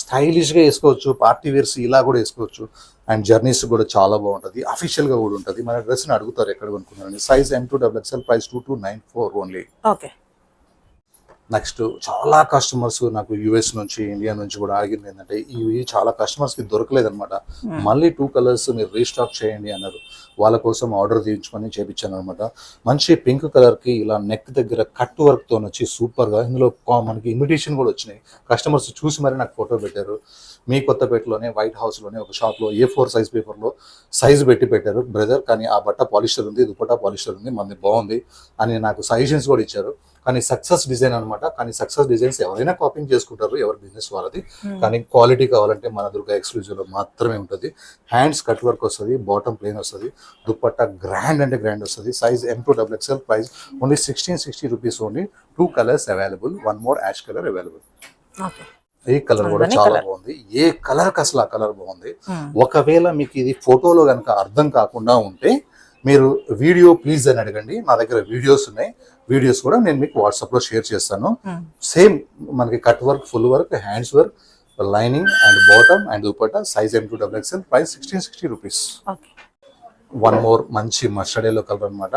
స్టైలిష్ గా వేసుకోవచ్చు. పార్టీ వేర్స్ ఇలా కూడా వేసుకోవచ్చు. అండ్ జర్నీస్ కూడా చాలా బాగుంటుంది. అఫీషియల్ గా కూడా ఉంటుంది. మన డ్రెస్ ని అడుగుతారు ఎక్కడ కొనుక్కున్నారని. Size M2XXL, price 2294 only. Okay. Next చాలా కస్టమర్స్ నాకు US నుంచి, ఇండియా నుంచి కూడా అడిగింది ఏంటంటే ఇవి చాలా కస్టమర్స్ కి దొరకలేదన్నమాట. మళ్ళీ 2 కలర్స్ మీరు రీస్టాక్ చేయండి అన్నారు. వాళ్ళ కోసం ఆర్డర్ తీయించుకొని చేపించాను అనమాట. మంచి పింక్ కలర్ కి ఇలా నెక్ దగ్గర కట్ వర్క్ తో వచ్చి సూపర్ గా. ఇందులో మనకి ఇన్విటేషన్ కూడా వచ్చినాయి. కస్టమర్స్ చూసి మరి నాకు ఫోటో పెట్టారు. మీ కొత్తపేటలోనే వైట్ హౌస్ లోనే ఒక షాప్ లో A4 సైజ్ పేపర్ లో సైజ్ పెట్టి పెట్టారు. బ్రదర్ కానీ ఆ బట్ట పాలిస్టర్ ఉంది, దుపట్టా పాలిస్టర్ ఉంది, మనది బాగుంది అని నాకు సజెషన్స్ కూడా ఇచ్చారు. కానీ సక్సెస్ డిజైన్ అనమాట. కానీ సక్సెస్ డిజైన్స్ ఎవరైనా కాపింగ్ చేసుకుంటారు, ఎవరి బిజినెస్ వాళ్ళది. కానీ క్వాలిటీ కావాలంటే మన దుర్గా ఎక్స్క్లూజివ్ లో మాత్రమే ఉంటుంది. హ్యాండ్స్ కట్ వర్క్ వస్తుంది, బాటమ్ ప్లేన్ వస్తుంది, దుపట్టా గ్రాండ్ అంటే గ్రాండ్ వస్తుంది. Size M2XXL, price only 1660 rupees only. 2 colours available, 1 more ash colour available. ఈ కలర్ కూడా చాలా బాగుంది. ఏ కలర్ అసలు ఆ కలర్ బాగుంది. ఒకవేళ మీకు ఇది ఫోటోలో కనుక అర్థం కాకుండా ఉంటే మీరు వీడియో ప్లీజ్ అని అడగండి. నా దగ్గర వీడియోస్ ఉన్నాయి, వీడియోస్ కూడా నేను మీకు వాట్సాప్ లో షేర్ చేస్తాను. సేమ్ మనకి cut work, full work, hands work, lining and bottom and dupatta. Size M2XXL, price 1660 rupees. 1 more మంచి మస్టర్డ్ ఎల్లో కలర్ అనమాట.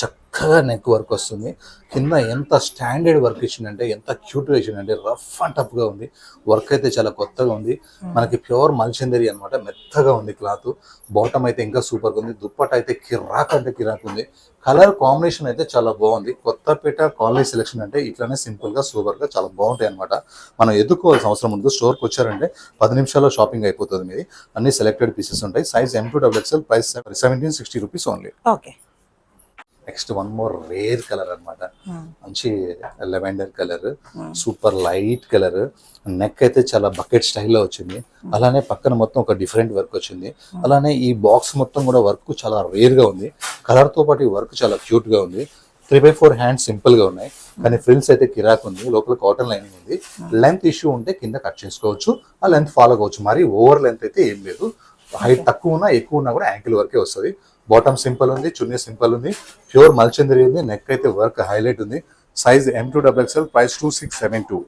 చక్కగా నెక్ వర్క్ వస్తుంది. కింద ఎంత స్టాండర్డ్ వర్క్ ఇచ్చిందంటే, ఎంత క్యూట్గా ఇచ్చిందంటే, రఫ్ అండ్ టఫ్ గా ఉంది. వర్క్ అయితే చాలా కొత్తగా ఉంది. మనకి ప్యూర్ మల్చందరి అనమాట, మెత్తగా ఉంది క్లాత్. బాటమ్ అయితే ఇంకా సూపర్గా ఉంది. దుప్పట అయితే కిరాక్ అంటే కిరాక్ ఉంది. కలర్ కాంబినేషన్ అయితే చాలా బాగుంది. కొత్తపేట కాలనీ సెలెక్షన్ అంటే ఇట్లానే సింపుల్ గా సూపర్ గా చాలా బాగుంటాయి అనమాట. మనం ఎదుర్కోవాల్సిన అవసరం ఉండదు. స్టోర్కి వచ్చారంటే 10 నిమిషాల్లో షాపింగ్ అయిపోతుంది మీది. అన్ని సెలెక్టెడ్ పీసెస్ ఉంటాయి. Size M2XXL, price 1760 rupees only. Next 1 more rare colour అనమాట. మంచి lavender colour, super light colour. Neck అయితే చాలా బకెట్ స్టైల్లో వచ్చింది. అలానే పక్కన మొత్తం ఒక డిఫరెంట్ వర్క్ వచ్చింది. అలానే ఈ బాక్స్ మొత్తం కూడా వర్క్ చాలా రేర్ గా ఉంది. కలర్ తో పాటు ఈ వర్క్ చాలా క్యూట్ గా ఉంది. 3/4 హ్యాండ్స్ సింపుల్ గా ఉన్నాయి, కానీ ఫ్రిల్స్ అయితే కిరాక్ ఉంది. లోపల కాటన్ లైనింగ్ ఉంది. లెంత్ ఇష్యూ ఉంటే కింద కట్ చేసుకోవచ్చు, ఆ లెంత్ ఫాలో కావచ్చు. మరి ఓవర్ లెంత్ అయితే ఏం లేదు. హైట్ తక్కువ ఉన్నా ఎక్కువ ఉన్నా కూడా యాంకిల్ వరకే వస్తుంది. బాటమ్ సింపుల్ ఉంది, చున్నీ సింపుల్ ఉంది, ప్యూర్ మల్చందరి ఉంది. నెక్ అయితే వర్క్ హైలైట్ ఉంది. Size M2XXL, price 2672.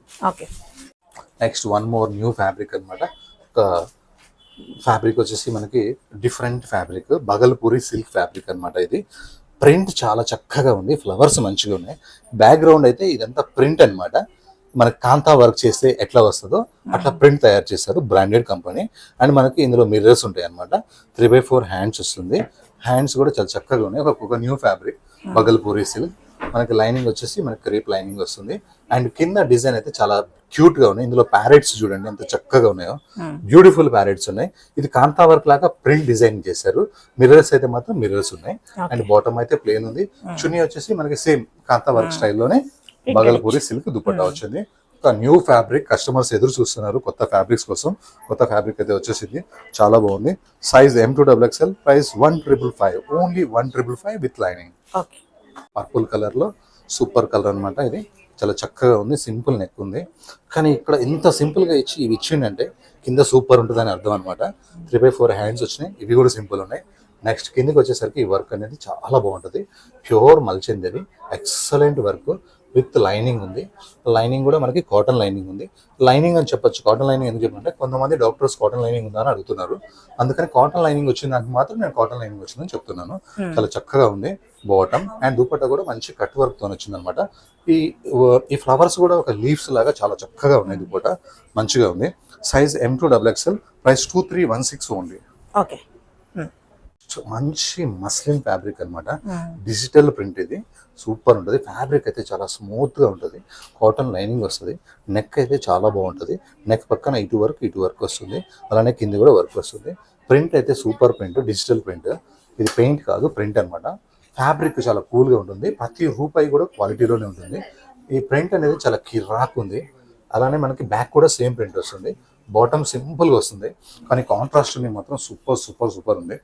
Next 1 more new fabric అనమాట. ఒక ఫ్యాబ్రిక్ వచ్చేసి మనకి different fabric, Bhagalpuri silk fabric అనమాట. ఇది ప్రింట్ చాలా చక్కగా ఉంది, ఫ్లవర్స్ మంచిగా ఉన్నాయి. బ్యాక్గ్రౌండ్ అయితే ఇదంతా ప్రింట్ అనమాట. మనకి కాంతా వర్క్ చేస్తే ఎట్లా వస్తుందో అట్లా ప్రింట్ తయారు చేస్తారు, బ్రాండెడ్ కంపెనీ. అండ్ మనకి ఇందులో మిర్రర్స్ ఉంటాయి అనమాట. 3/4 హ్యాండ్స్ వస్తుంది. హ్యాండ్స్ కూడా చాలా చక్కగా ఉన్నాయి. ఒక న్యూ ఫ్యాబ్రిక్ బగల్పూరి సిల్క్. మనకి లైనింగ్ వచ్చేసి మనకి క్రేప్ లైనింగ్ వస్తుంది. అండ్ కింద డిజైన్ అయితే చాలా క్యూట్ గా ఉన్నాయి. ఇందులో ప్యారెట్స్ చూడండి ఎంత చక్కగా ఉన్నాయో, బ్యూటిఫుల్ ప్యారెట్స్ ఉన్నాయి. ఇది కాంతా వర్క్ లాగా ప్రింట్ డిజైన్ చేశారు. మిర్రర్స్ అయితే మాత్రం మిర్రర్స్ ఉన్నాయి. అండ్ బాటమ్ అయితే ప్లేన్ ఉంది. చున్నీ వచ్చేసి మనకి సేమ్ కాంతా వర్క్ స్టైల్లోనే బగల్పూరి సిల్క్ దుపట్టా వచ్చింది. ఒక న్యూ ఫ్యాబ్రిక్, కస్టమర్స్ ఎదురు చూస్తున్నారు కొత్త ఫ్యాబ్రిక్స్ కోసం. కొత్త ఫ్యాబ్రిక్ అయితే వచ్చేసింది, చాలా బాగుంది. Size M2XXL, price 1555, only 1555 with lining. Purple colour లో సూపర్ కలర్ అనమాట. ఇది చాలా చక్కగా ఉంది, సింపుల్ నెక్ ఉంది. కానీ ఇక్కడ ఎంత సింపుల్ గా ఇచ్చి ఇవి ఇచ్చిండంటే కింద సూపర్ ఉంటుందని అర్థం అనమాట. 3/4 హ్యాండ్స్ వచ్చినాయి, ఇవి కూడా సింపుల్ ఉన్నాయి. నెక్స్ట్ కిందకి వచ్చేసరికి ఈ వర్క్ అనేది చాలా బాగుంటుంది. ప్యూర్ మల్చందరి, ఎక్సలెంట్ వర్క్ విత్ లైనింగ్ ఉంది. లైనింగ్ కూడా మనకి కాటన్ లైనింగ్ ఉంది. లైనింగ్ అని చెప్పొచ్చు. కాటన్ లైనింగ్ ఎందుకు చెప్పంటే కొంతమంది డాక్టర్స్ కాటన్ లైనింగ్ ఉందా అని అడుగుతున్నారు. అందుకని కాటన్ లైనింగ్ వచ్చిన దానికి మాత్రం నేను కాటన్ లైనింగ్ వచ్చిందని చెప్తున్నాను. చాలా చక్కగా ఉంది. బాటమ్ అండ్ దుపట్టా కూడా మంచి కట్ వర్క్ తో వచ్చింది అనమాట. ఈ ఫ్లవర్స్ కూడా ఒక లీవ్స్ లాగా చాలా చక్కగా ఉన్నాయి. దుపట్టా మంచిగా ఉంది. Size M2XXL, price 2316 only. మంచి మస్లిన్ ఫ్యాబ్రిక్ అనమాట. డిజిటల్ ప్రింట్, ఇది సూపర్ ఉంటుంది. ఫ్యాబ్రిక్ అయితే చాలా స్మూత్ గా ఉంటుంది. కాటన్ లైనింగ్ వస్తుంది. నెక్ అయితే చాలా బాగుంటుంది. నెక్ పక్కన ఇటు వర్క్ వస్తుంది. అలానే కింద కూడా వర్క్ వస్తుంది. ప్రింట్ అయితే సూపర్ ప్రింట్, డిజిటల్ ప్రింట్. ఇది పెయింట్ కాదు, ప్రింట్ అనమాట. ఫ్యాబ్రిక్ చాలా కూల్ గా ఉంటుంది. ప్రతి రూపాయి కూడా క్వాలిటీలోనే ఉంటుంది. ఈ ప్రింట్ అనేది చాలా కిరాక్ ఉంది. అలానే మనకి బ్యాక్ కూడా సేమ్ ప్రింట్ వస్తుంది. బాటమ్ సింపుల్ గా వస్తుంది, కానీ కాంట్రాస్ట్ మాత్రం సూపర్ ఉంది.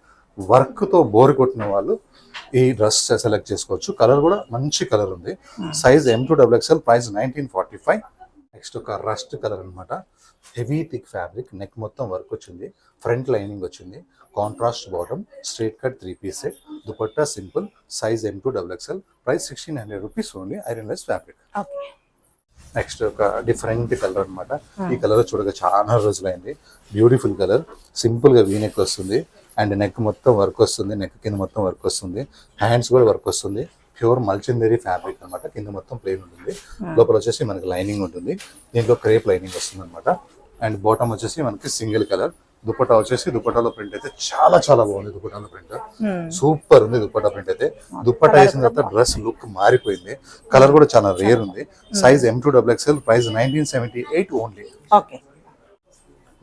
వర్క్ తో బోర్ కొట్టిన వాళ్ళు ఈ డ్రెస్ సెలెక్ట్ చేసుకోవచ్చు. కలర్ కూడా మంచి కలర్ ఉంది. Size M2XXL, price 1945. నెక్స్ట్ ఒక రస్ట్ కలర్ అనమాట. హెవీ థిక్ ఫ్యాబ్రిక్, నెక్ మొత్తం వర్క్ వచ్చింది. ఫ్రంట్ లైనింగ్ వచ్చింది. Contrast bottom, straight cut 3-piece set, dupatta simple. Size M2XXL, price 1600 rupees only. Iron less fabric. Next ఒక డిఫరెంట్ కలర్ అనమాట. ఈ కలర్ చూడగా చాలా రోజులైంది. బ్యూటిఫుల్ కలర్, సింపుల్ గా వీనెక్ వస్తుంది. అండ్ నెక్ మొత్తం వర్క్ వస్తుంది. నెక్ కింద మొత్తం వర్క్ వస్తుంది. హ్యాండ్స్ కూడా వర్క్ వస్తుంది. ప్యూర్ మల్చందరి ఫ్యాబ్రిక్ అనమాట. కింద మొత్తం ప్లేన్ ఉంటుంది. లోపల వచ్చేసి మనకి లైనింగ్ ఉంటుంది. దీంట్లో క్రేప్ లైనింగ్ వస్తుంది అనమాట. అండ్ బాటమ్ వచ్చేసి మనకి సింగిల్ కలర్. దుపట్టా వచ్చేసి దుపట్టాలో ప్రింట్ అయితే చాలా బాగుంది. దుపట్టాలో ప్రింట్ సూపర్ ఉంది. దుపట్టా ప్రింట్ అయితే దుపట్టా వేసిన తర్వాత డ్రెస్ లుక్ మారిపోయింది. కలర్ కూడా చాలా రేర్ ఉంది. Size M2XXL, price 1978 only.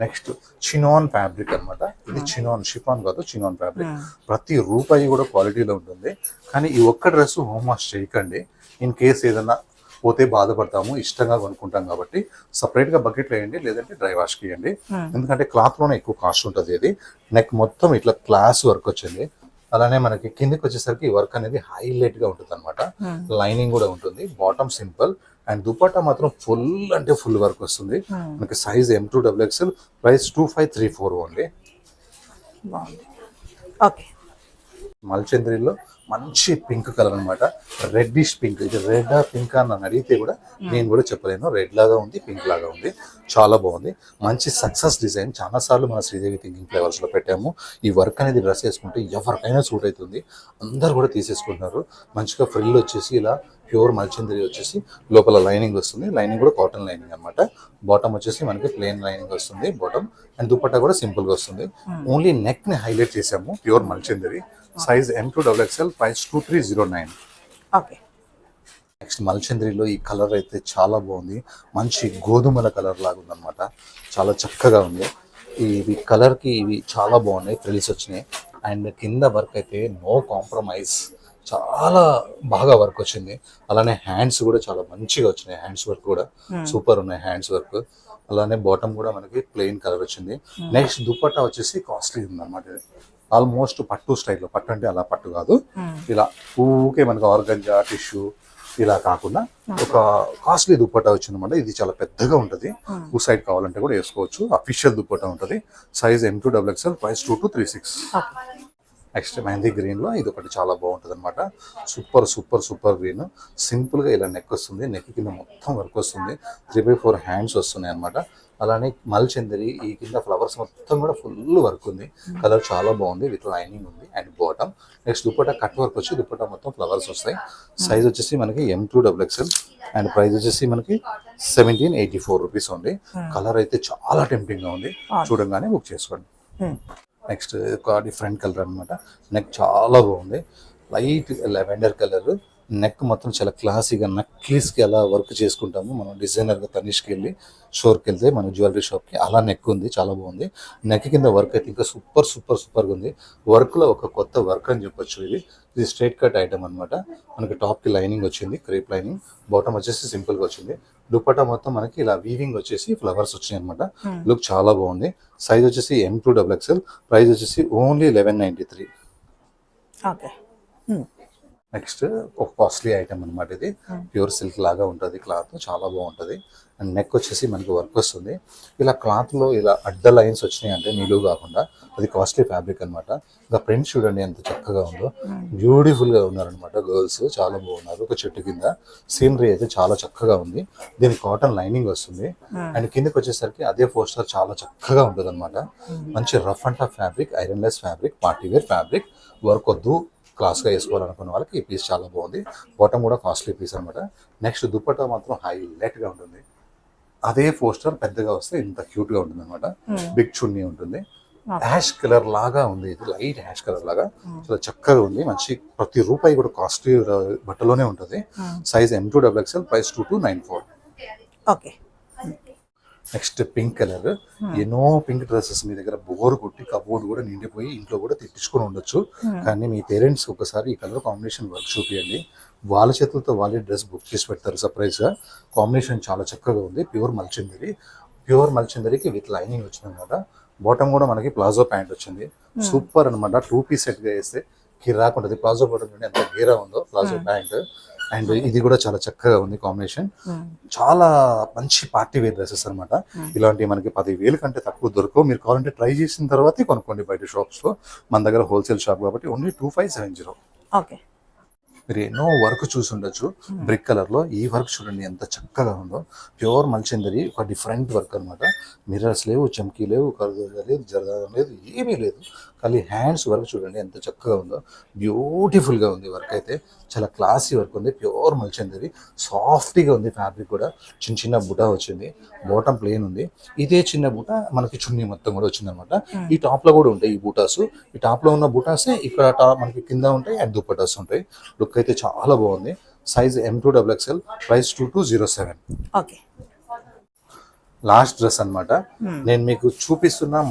Next chinon fabric అన్నమాట. ఇది చినాన్, షిఫాన్ కాదు, చినాన్ ఫ్యాబ్రిక్. ప్రతి రూపాయి కూడా క్వాలిటీలో ఉంటుంది. కానీ ఈ ఒక్క డ్రెస్ హోమ్ వాష్ చేయకండి. ఇన్ కేస్ ఏదైనా పోతే బాధపడతాము, ఇష్టంగా కొనుక్కుంటాం కాబట్టి సపరేట్గా బకెట్లో వేయండి, లేదంటే డ్రై వాష్కి వేయండి. ఎందుకంటే క్లాత్లోనే ఎక్కువ కాస్ట్ ఉంటుంది. ఇది నెక్ మొత్తం ఇట్లా క్లాస్ వర్క్ వచ్చింది. అలానే మనకి కిందకి వచ్చేసరికి ఈ వర్క్ అనేది హైలైట్గా ఉంటుంది అనమాట. లైనింగ్ కూడా ఉంటుంది. బాటమ్ సింపుల్ అండ్ దుపట్టా మాత్రం ఫుల్ అంటే ఫుల్ వర్క్ వస్తుంది. మనకి size M2XXL, price 2534 only. Okay. మల్చంద్రిలో మంచి పింక్ కలర్ అనమాట. Reddish pink. ఇది రెడ్ పింక్ అని నన్ను అడిగితే కూడా నేను కూడా చెప్పలేను. రెడ్ లాగా ఉంది, పింక్ లాగా ఉంది. చాలా బాగుంది. మంచి సక్సెస్ డిజైన్. చాలా సార్లు మన శ్రీదేవి థింకింగ్ ఫ్లేవర్స్ లో పెట్టాము. ఈ వర్క్ అనేది డ్రెస్ వేసుకుంటే ఎవరికైనా సూట్ అవుతుంది. అందరు కూడా తీసేసుకుంటున్నారు. మంచిగా ఫ్రిల్ వచ్చేసి ఇలా ప్యూర్ మల్చంద్రి వచ్చేసి లోపల లైనింగ్ వస్తుంది. లైనింగ్ కూడా కాటన్ లైనింగ్ అనమాట. బాటమ్ వచ్చేసి మనకి ప్లెయిన్ లైనింగ్ వస్తుంది బాటమ్. అండ్ దుపట్టా కూడా సింపుల్ గా వస్తుంది. ఓన్లీ నెక్ ని హైలైట్ చేసాము. ప్యూర్ మల్చంద్రి. Size M2XXL, price 2309. Okay. Next మల్చంద్రిలో ఈ కలర్ అయితే చాలా బాగుంది. మంచి గోధుమల కలర్ లాగా ఉందన్నమాట. చాలా చక్కగా ఉంది. ఇవి కలర్ కి ఇవి చాలా బాగున్నాయి. ఫ్రిల్స్ వచ్చినాయి. అండ్ కింద వర్క్ అయితే నో కాంప్రమైజ్. చాలా బాగా వర్క్ వచ్చింది. అలానే హ్యాండ్స్ కూడా చాలా మంచిగా వచ్చినాయి. హ్యాండ్స్ వర్క్ కూడా సూపర్ ఉన్నాయి. Hands work. అలానే బాటమ్ కూడా మనకి ప్లెయిన్ కలర్ వచ్చింది. నెక్స్ట్ దుపట్టా వచ్చేసి కాస్ట్లీ ఉంది అనమాట. ఆల్మోస్ట్ పట్టు స్టైల్లో. పట్టు అంటే అలా పట్టు కాదు, ఇలా ఊకే మనకి ఆర్గంజా టిష్యూ ఇలా కాకుండా ఒక కాస్ట్లీ దుపట్టా వచ్చిందన్నమాట. ఇది చాలా పెద్దగా ఉంటుంది. టూ సైడ్ కావాలంటే కూడా వేసుకోవచ్చు. అఫీషియల్ దుపట్టా ఉంటుంది. Size M2XXL, price 2236. Next mehndi green లో ఇది ఒకటి చాలా బాగుంటుంది అనమాట. Super super super green. Simple గా ఇలా నెక్ వస్తుంది. నెక్ కింద మొత్తం వర్క్ వస్తుంది. 3/4 హ్యాండ్స్ వస్తున్నాయి అనమాట. అలానే మల్చందరి ఈ కింద ఫ్లవర్స్ మొత్తం కూడా ఫుల్ వర్క్ ఉంది. కలర్ చాలా బాగుంది. విత్ లైనింగ్ ఉంది and bottom. Next dupatta cut work వచ్చి దుపట్టా మొత్తం ఫ్లవర్స్ వస్తాయి. సైజ్ వచ్చేసి మనకి M2XXL అండ్ ప్రైస్ వచ్చేసి మనకి 1784 రూపీస్ ఉంది. కలర్ అయితే చాలా టెంప్టింగ్ గా ఉంది. చూడంగానే బుక్ చేసుకోండి. నెక్స్ట్ ఒక డిఫరెంట్ కలర్ అనమాట. నెక్ చాలా బాగుంది. Light lavender colour. నెక్ మొత్తం చాలా క్లాసీగా నక్లీస్కి అలా వర్క్ చేసుకుంటాము మనం. డిజైనర్గా తనిష్కి వెళ్ళి షోర్కి వెళ్తే మన జ్యువెలరీ షాప్కి అలా నెక్ ఉంది. చాలా బాగుంది. నెక్ కింద వర్క్ అయితే ఇంకా సూపర్ సూపర్ సూపర్గా ఉంది. వర్క్లో ఒక కొత్త వర్క్ అని చెప్పొచ్చు. ఇది స్ట్రైట్ కట్ ఐటమ్ అనమాట. మనకి టాప్కి లైనింగ్ వచ్చింది, క్రేప్ లైనింగ్. బాటమ్ వచ్చేసి సింపుల్గా వచ్చింది. దుపట్టా మొత్తం మనకి ఇలా వీవింగ్ వచ్చేసి ఫ్లవర్స్ వచ్చినాయి అనమాట. లుక్ చాలా బాగుంది. సైజ్ వచ్చేసి M2XXL, ప్రైస్ వచ్చేసి ఓన్లీ 1193. ఓకే. నెక్స్ట్ ఒక కాస్ట్లీ ఐటమ్ అనమాట. ఇది ప్యూర్ సిల్క్ లాగా ఉంటుంది. క్లాత్ చాలా బాగుంటుంది. అండ్ నెక్ వచ్చేసి మనకి వర్క్ వస్తుంది. ఇలా క్లాత్లో ఇలా అడ్డ లైన్స్ వచ్చినాయి అంటే నిలువు కాకుండా అది కాస్ట్లీ ఫ్యాబ్రిక్ అనమాట. ఇంకా ప్రింట్ చూడండి ఎంత చక్కగా ఉందో. బ్యూటిఫుల్గా ఉన్నారనమాట గర్ల్స్. చాలా బాగున్నారు. ఒక చెట్టు కింద సీనరీ అయితే చాలా చక్కగా ఉంది. దీనికి కాటన్ లైనింగ్ వస్తుంది. అండ్ కిందకి వచ్చేసరికి అదే పోస్టర్ చాలా చక్కగా ఉంటుంది అనమాట. మంచి rough and tough fabric, ironless fabric, party wear fabric. Work వద్దు క్లాస్గా వేసుకోవాలనుకున్న వాళ్ళకి ఈ పీస్ చాలా బాగుంది. బాటమ్ కూడా కాస్ట్లీ పీస్ అనమాట. నెక్స్ట్ దుపట్టా మాత్రం హైలైట్గా ఉంటుంది. అదే పోస్టర్ పెద్దగా వస్తే ఇంత క్యూట్గా ఉంటుంది అనమాట. బిగ్ చున్నీ ఉంటుంది. యాష్ కలర్ లాగా ఉంది. ఇది లైట్ యాష్ కలర్ లాగా చాలా చక్కగా ఉంది. మంచి ప్రతి రూపాయి కూడా కాస్ట్లీ బట్టలోనే ఉంటుంది. Size M2XXL, price 2294. Okay. Next pink colour. ఎన్నో పింక్ డ్రెస్సెస్ మీ దగ్గర బోర్ కొట్టి కబోర్డ్ కూడా నిండిపోయి ఇంట్లో కూడా తెప్పించుకొని ఉండొచ్చు. కానీ మీ పేరెంట్స్ ఒకసారి ఈ కలర్ కాంబినేషన్ వర్క్ చూపించండి. వాళ్ళ చేతులతో వాళ్ళే డ్రెస్ బుక్ చేసి పెడతారు సర్ప్రైజ్గా. కాంబినేషన్ చాలా చక్కగా ఉంది. ప్యూర్ మల్చందరి. ప్యూర్ మల్చందరికి విత్ లైనింగ్ వచ్చింది అనమాట. బాటమ్ కూడా మనకి ప్లాజో ప్యాంట్ వచ్చింది. సూపర్ అనమాట. 2 పీస్ సెట్గా వేస్తే కిరాక్ ఉంటుంది. ప్లాజో బాటమ్ ఎంత గేరా ఉందో ప్లాజో ప్యాంట్. అండ్ ఇది కూడా చాలా చక్కగా ఉంది కాంబినేషన్. చాలా మంచి పార్టీ వేర్ డ్రెస్సెస్ అనమాట. ఇలాంటివి మనకి 10,000 కంటే తక్కువ దొరకవు. మీరు కావాలంటే ట్రై చేసిన తర్వాతే కొనుక్కోండి బయట షాప్స్ లో. మన దగ్గర హోల్సేల్ షాప్ కాబట్టి ఓన్లీ 2570. ఓకే. మీరు ఎన్నో వర్క్ చూసి ఉండొచ్చు బ్రిక్ కలర్ లో. ఈ వర్క్ చూడండి ఎంత చక్కగా ఉందో. ప్యూర్ మల్చందరి. ఒక డిఫరెంట్ వర్క్ అనమాట. మిర్రర్స్ లేవు, చమ్కీ లేవు, కర్దూజా లేదు, జరదారం లేదు, ఏమీ లేదు. కానీ హ్యాండ్స్ వర్క్ చూడండి ఎంత చక్కగా ఉందో. బ్యూటిఫుల్గా ఉంది వర్క్ అయితే. చాలా క్లాసీ వర్క్ ఉంది. ప్యూర్ మల్చందరి. సాఫ్ట్గా ఉంది ఫ్యాబ్రిక్ కూడా. చిన్న చిన్న బుటా వచ్చింది. బాటమ్ ప్లేన్ ఉంది. ఇదే చిన్న బుటా మనకి చున్నీ మొత్తం కూడా వచ్చింది అనమాట. ఈ టాప్ లో కూడా ఉంటాయి ఈ బూటాస్. ఈ టాప్ లో ఉన్న బూటాసే ఇక్కడ మనకి కింద ఉంటాయి అండ్ దుపటాస్ ఉంటాయి. లుక్ అయితే చాలా బాగుంది. Size M2XXL, price 2207. Okay. Last dress అన్నమాట. నేను మీకు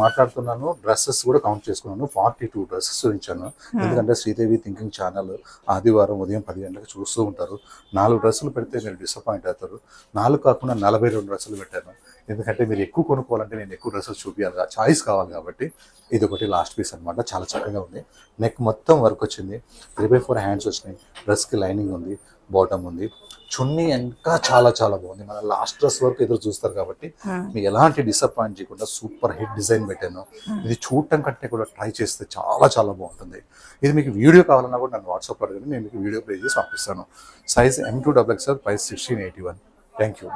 మాట్లాడుతున్నాను, డ్రెస్సెస్ కూడా కౌంట్ చేసుకున్నాను. 42 డ్రెస్సెస్ ఉంచాను. ఎందుకంటే శ్రీదేవి థింకింగ్ ఛానల్ ఆదివారం ఉదయం 10 గంటలకు చూస్తూ ఉంటారు. 4 డ్రెస్సులు పెడితే మీరు డిసప్పాయింట్ అవుతారు. 4 కాకుండా 42 డ్రెస్సులు పెట్టాను. ఎందుకంటే మీరు ఎక్కువ కొనుక్కోవాలంటే నేను ఎక్కువ డ్రెస్సెస్ చూపించాలి, చాయిస్ కావాలి కాబట్టి. ఇది ఒకటి లాస్ట్ పీస్ అనమాట. చాలా చక్కగా ఉంది. నెక్ మొత్తం వర్క్ వచ్చింది. 3/4 హ్యాండ్స్ వచ్చినాయి. డ్రెస్కి లైనింగ్ ఉంది, బాటమ్ ఉంది. చున్నీ ఇంకా చాలా చాలా బాగుంది. మన లాస్ట్ డ్రెస్ వరకు ఎదురు చూస్తారు కాబట్టి మీకు ఎలాంటి డిసప్పాయింట్ చేయకుండా సూపర్ హిట్ డిజైన్ పెట్టాను. ఇది చూడటం కంటే కూడా ట్రై చేస్తే చాలా చాలా బాగుంటుంది. ఇది మీకు వీడియో కావాలన్నా కూడా నన్ను వాట్సాప్ అడగండి, నేను మీకు వీడియో ప్లే చేసి పంపిస్తాను. Size M2XXL, price 1681. Thank you.